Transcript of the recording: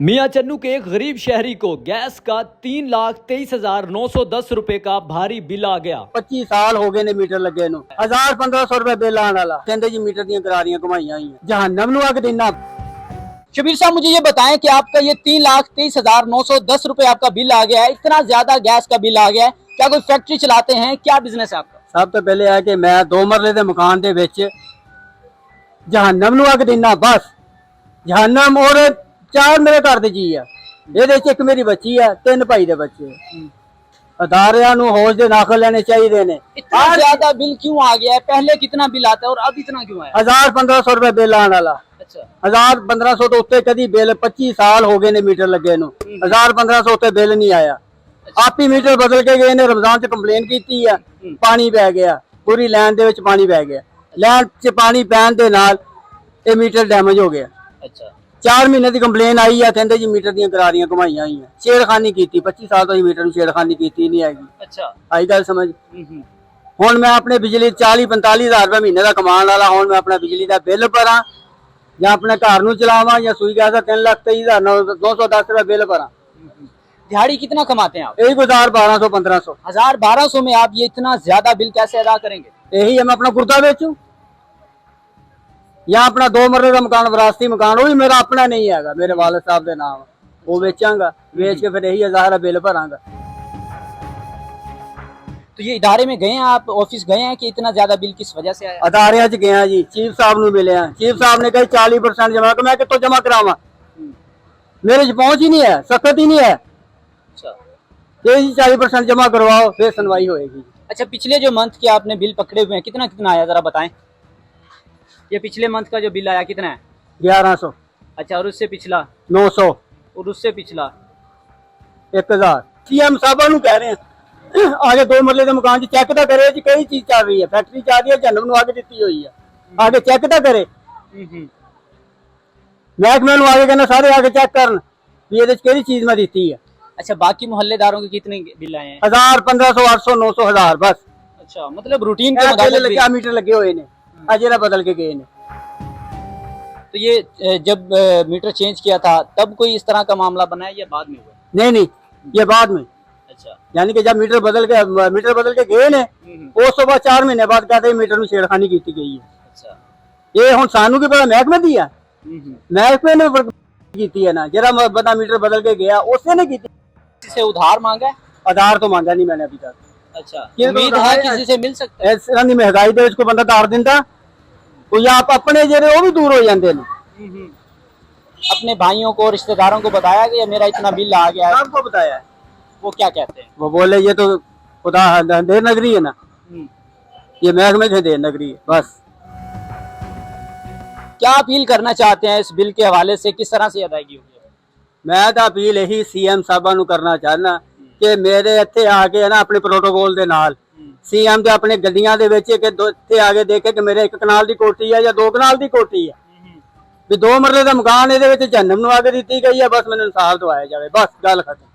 मियां चन्नू के एक गरीब शहरी को गैस का 3,23,910 रुपए का भारी बिल आ गया। 25 साल हो गए ने मीटर लगे नु 1,000-1,500 रुपए बिल आने वाला कहते जी मीटर दी करारियां कमाइयां ही जहन्नम नु अग देना। शबीर साहब मुझे ये बताएं कि आपका ये 3,23,910 रुपए आपका बिल आ गया है, इतना ज्यादा गैस का बिल आ गया है, क्या कोई फैक्ट्री चलाते हैं, क्या बिजनेस है आपका? सब तो पहले है कि मैं 2 मरले के मकान दे विच जहन्नम नु अग देना, बस जहन्नम। और 4 मेरे घर दे जी है, ये एक मेरी बच्ची है, 3 भाई दे बच्चे। अदारियां नु होश दे नाखल लेने चाहिए ने। इतना ज्यादा बिल क्यों आ गया है? पहले कितना बिल आता है और अब इतना क्यों आया? 1,000-1,500 रुपए बिल आने वाला। अच्छा, 1,000-1,500 तो उत्ते कदी बिल 25 साल हो गए ने मीटर लगे नु 1,000-1,500 उत्ते बिल नहीं आया। आप ही मीटर बदल के गए ने, रमजान च कंप्लेन की है, पानी बह गया, पूरी लैन दे विच पानी बह गया, लैन च पानी पैन दे नाल ये मीटर डैमेज हो गया। अच्छा, 4 महीने की कंप्लेन आई है, कहते जी मीटर दी करारियां कमाइयां ही छेड़खानी की 25 साल तो मीटर छेड़खानी की नहीं आएगी। अच्छा, आई गल समझ। हुण मैं अपने बिजली 40-45 हज़ार रुपए महीने का कमान वाला, हुण मैं अपना बिजली का बिल भरा या अपने घर नूं चलावां या सुई गैस 3,23,910 रुपए बिल भरा। दिहाड़ी कितना कमाते हैं आप? यही कुछ 1,200-1,500। 1,000-1,200 में आप ये इतना ज्यादा बिल कैसे अदा करेंगे? यही है, मैं अपना कुर्ता बेचूं या अपना 2 मरले का मकान, विरासती मकान, वो भी मेरा अपना नहीं है, मेरे वालिद साहब के नाम, वो बेचांगा, बेच के फिर यही 1,000 बिल भरांगा। तो ये इदारे में गए हैं आप, ऑफिस गए हैं कि इतना ज्यादा बिल किस वजह से आया? अदारियां च गया जी, चीफ साहब नूं मिले हैं, चीफ साहब ने कहा 40% जमा कर, मैं कितों जमा करावां, मेरे च पहुंच ही नहीं है, सख्त ही नहीं है। अच्छा, ये जी 40% जमा करवाओ फिर सुनवाई होएगी। अच्छा, पिछले जो मंथ के आपने बिल पकड़े हुए हैं, कितना कितना आया जरा बताएं। ये पिछले मंथ का जो बिल आया कितना है? 1,100, अच्छा, और उससे पिछला? 900, और उससे पिछला? 1,000। सीएम साहब नूं कह रहे हैं आगे 2 मरले के मकान च चेक तो करे जी, कई चीज चल रही है, फैक्ट्री चल रही है, जन्म नूं आगे दित्ती हुई है, आगे चेक तो करे। महकमे नूं आगे कहना सारे आगे चेक करन भी ये केड़ी चीज मैं दित्ती है। अच्छा, बाकी मोहल्लेदारों के कितने बिल आए हैं? 1,000, 1,500, 800, 900, 1,000 बस। अच्छा, मतलब रूटीन के बिल मुताबिक लगे बिल। मीटर लगे हुए ने, अजेला बदल के गए ने। तो ये जब मीटर चेंज किया था तब कोई इस तरह का मामला बना है या बाद में हुआ? नहीं नहीं, ये बाद में, अच्छा, यानी कि जब मीटर बदल के गए ने, उस तो बाद 4 महीने बाद कहते मीटर में छेड़खानी की गई है। अच्छा, ये हुण सानू की पता महकमे दी है, महकमे ने की है ना, जरा बंदा मीटर बदल के गया उसने ने की। किसी से उधार मांगा है? आधार तो मांगा नहीं मैंने अभी तक। अच्छा, उम्मीद है किसी से मिल सकता है? इस तरह की महंगाई दे को बंदा धार दिंदा तो या आप अपने जेरे वो भी दूर हो जाते हैं। अपने भाइयों को, रिश्तेदारों को बताया कि मेरा इतना बिल आ गया है? आपको बताया है, वो क्या कहते हैं? वो बोले ये तो खुदा देर नगरी है ना, ये महकमे की देर नगरी है बस। क्या अपील करना चाहते हैं इस बिल के हवाले से, किस तरह से अदायगी होगी? मैं तो अपील यही सीएम साहबा नूं करना चाहना कि मेरे इत्थे आके है ना अपने प्रोटोकॉल दे नाल सीएम दे अपने गड्डियां दे विच कि इत्थे आके देखे कि मेरे 1 कनाल दी कोठी है या 2 कनाल दी कोठी है, भी 2 मरले का मकान, ये जहन्नम नूं आगे दित्ती गई है, बस मैनूं इंसाफ दवाया जाए, बस गल खत्म।